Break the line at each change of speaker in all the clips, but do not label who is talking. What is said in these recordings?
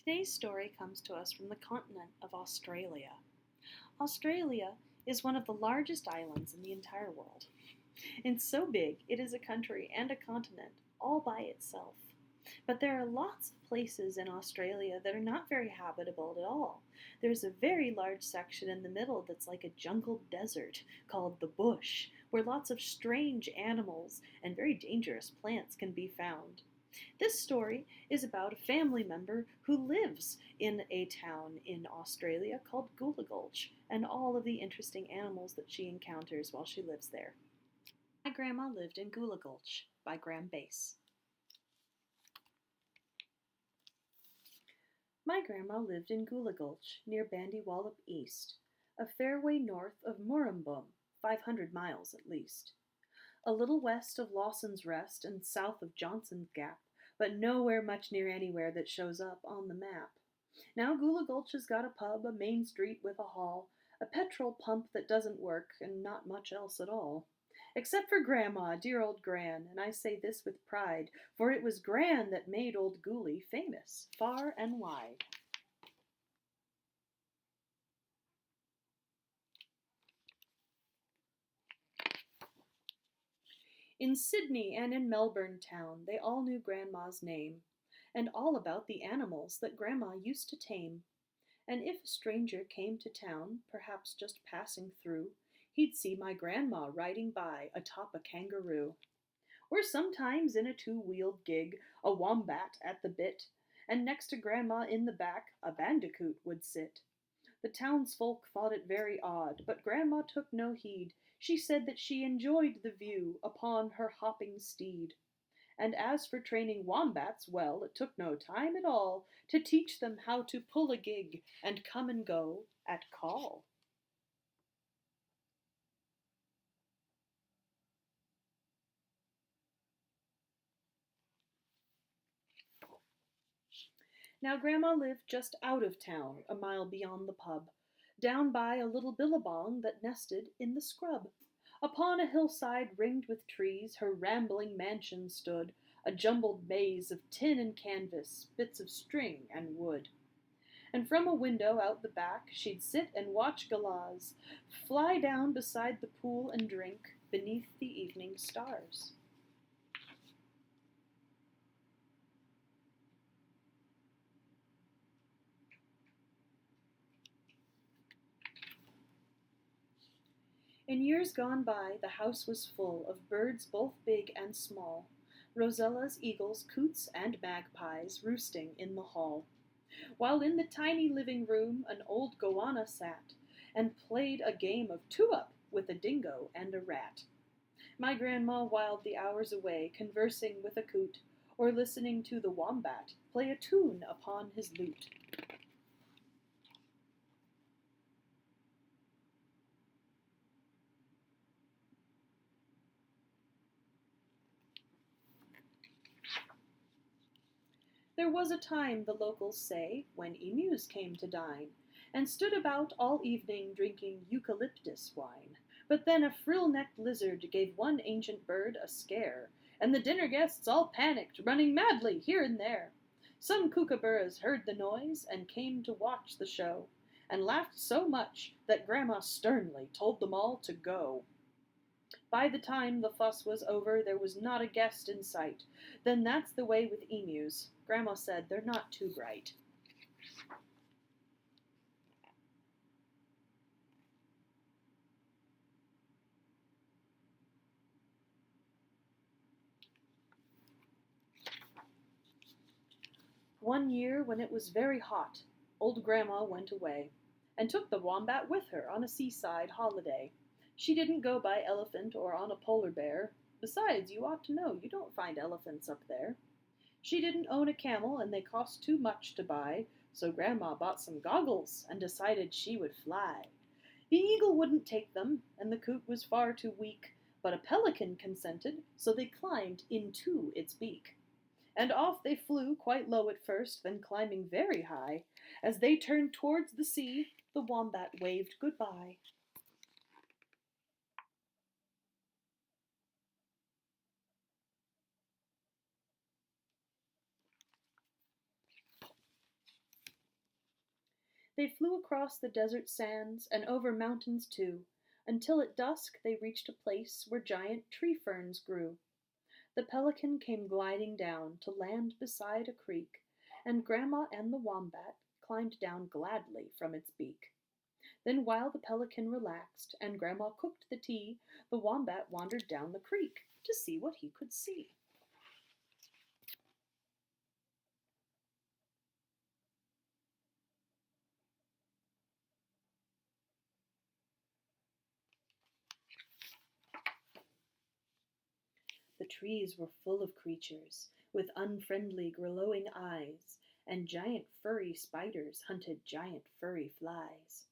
Today's story comes to us from the continent of Australia. Australia is one of the largest islands in the entire world. It's so big, it is a country and a continent all by itself. But there are lots of places in Australia that are not very habitable at all. There's a very large section in the middle that's like a jungle desert called the bush, where lots of strange animals and very dangerous plants can be found. This story is about a family member who lives in a town in Australia called Gooligulch and all of the interesting animals that she encounters while she lives there. My Grandma Lived in Gooligulch by Graeme Base. My grandma lived in Gooligulch near Bandywallop East, a fair way north of Murrumbun, 500 miles at least. A little west of Lawson's Rest and south of Johnson's Gap, but nowhere much near anywhere that shows up on the map. Now Gooligulch has got a pub, a main street with a hall, a petrol pump that doesn't work, and not much else at all. Except for Grandma, dear old Gran, and I say this with pride, for it was Gran that made old Gooly famous, far and wide. In Sydney and in Melbourne town, they all knew Grandma's name, and all about the animals that Grandma used to tame. And if a stranger came to town, perhaps just passing through, he'd see my grandma riding by atop a kangaroo. Or sometimes in a two-wheeled gig, a wombat at the bit, and next to Grandma in the back, a bandicoot would sit. The townsfolk thought it very odd, but Grandma took no heed. She said that she enjoyed the view upon her hopping steed. And as for training wombats, well, it took no time at all to teach them how to pull a gig and come and go at call. Now Grandma lived just out of town, a mile beyond the pub, down by a little billabong that nested in the scrub. Upon a hillside ringed with trees her rambling mansion stood, a jumbled maze of tin and canvas, bits of string and wood. And from a window out the back she'd sit and watch galahs fly down beside the pool and drink beneath the evening stars. In years gone by, the house was full of birds both big and small, rosellas, eagles, coots, and magpies roosting in the hall, while in the tiny living room an old goanna sat and played a game of two-up with a dingo and a rat. My grandma whiled the hours away conversing with a coot, or listening to the wombat play a tune upon his lute. There was a time, the locals say, when emus came to dine, and stood about all evening drinking eucalyptus wine. But then a frill-necked lizard gave one ancient bird a scare, and the dinner guests all panicked, running madly here and there. Some kookaburras heard the noise and came to watch the show, and laughed so much that Grandma sternly told them all to go. By the time the fuss was over, there was not a guest in sight. Then that's the way with emus. Grandma said they're not too bright. One year, when it was very hot, old Grandma went away, and took the wombat with her on a seaside holiday. She didn't go by elephant or on a polar bear. Besides, you ought to know, you don't find elephants up there. She didn't own a camel, and they cost too much to buy, so Grandma bought some goggles and decided she would fly. The eagle wouldn't take them, and the coot was far too weak, but a pelican consented, so they climbed into its beak. And off they flew, quite low at first, then climbing very high. As they turned towards the sea, the wombat waved goodbye. They flew across the desert sands and over mountains too, until at dusk they reached a place where giant tree ferns grew. The pelican came gliding down to land beside a creek, and Grandma and the wombat climbed down gladly from its beak. Then while the pelican relaxed and Grandma cooked the tea, the wombat wandered down the creek to see what he could see. The trees were full of creatures with unfriendly, glowing eyes, and giant furry spiders hunted giant furry flies.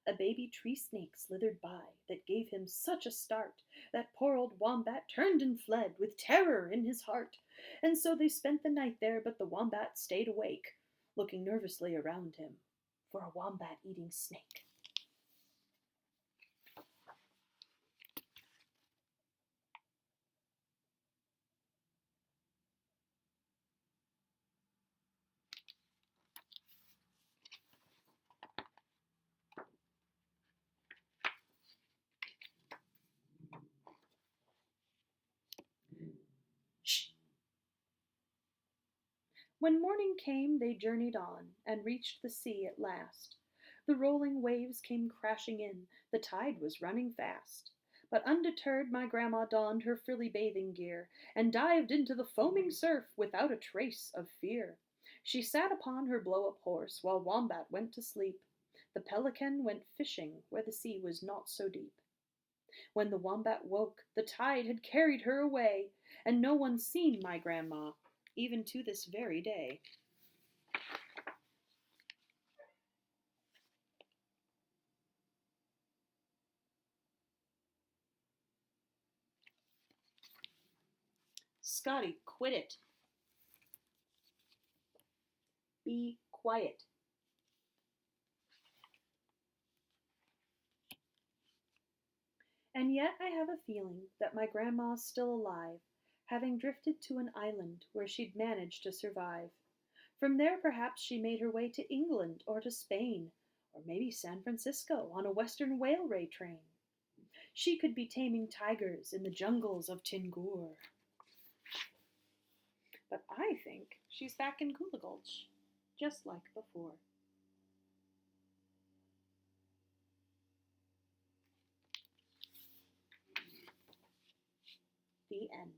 A baby tree snake slithered by that gave him such a start that poor old wombat turned and fled with terror in his heart. And so they spent the night there, but the wombat stayed awake, looking nervously around him for a wombat-eating snake. Shh! When morning came, they journeyed on, and reached the sea at last. The rolling waves came crashing in, the tide was running fast. But undeterred, my grandma donned her frilly bathing gear, and dived into the foaming surf without a trace of fear. She sat upon her blow-up horse, while Wombat went to sleep. The pelican went fishing where the sea was not so deep. When the wombat woke, the tide had carried her away, and no one's seen my grandma, even to this very day. Scotty, quit it. Be quiet. And yet I have a feeling that my grandma's still alive, having drifted to an island where she'd managed to survive. From there perhaps she made her way to England or to Spain, or maybe San Francisco on a Western Railway train. She could be taming tigers in the jungles of Tingur. But I think she's back in Gooligulch, just like before. The end.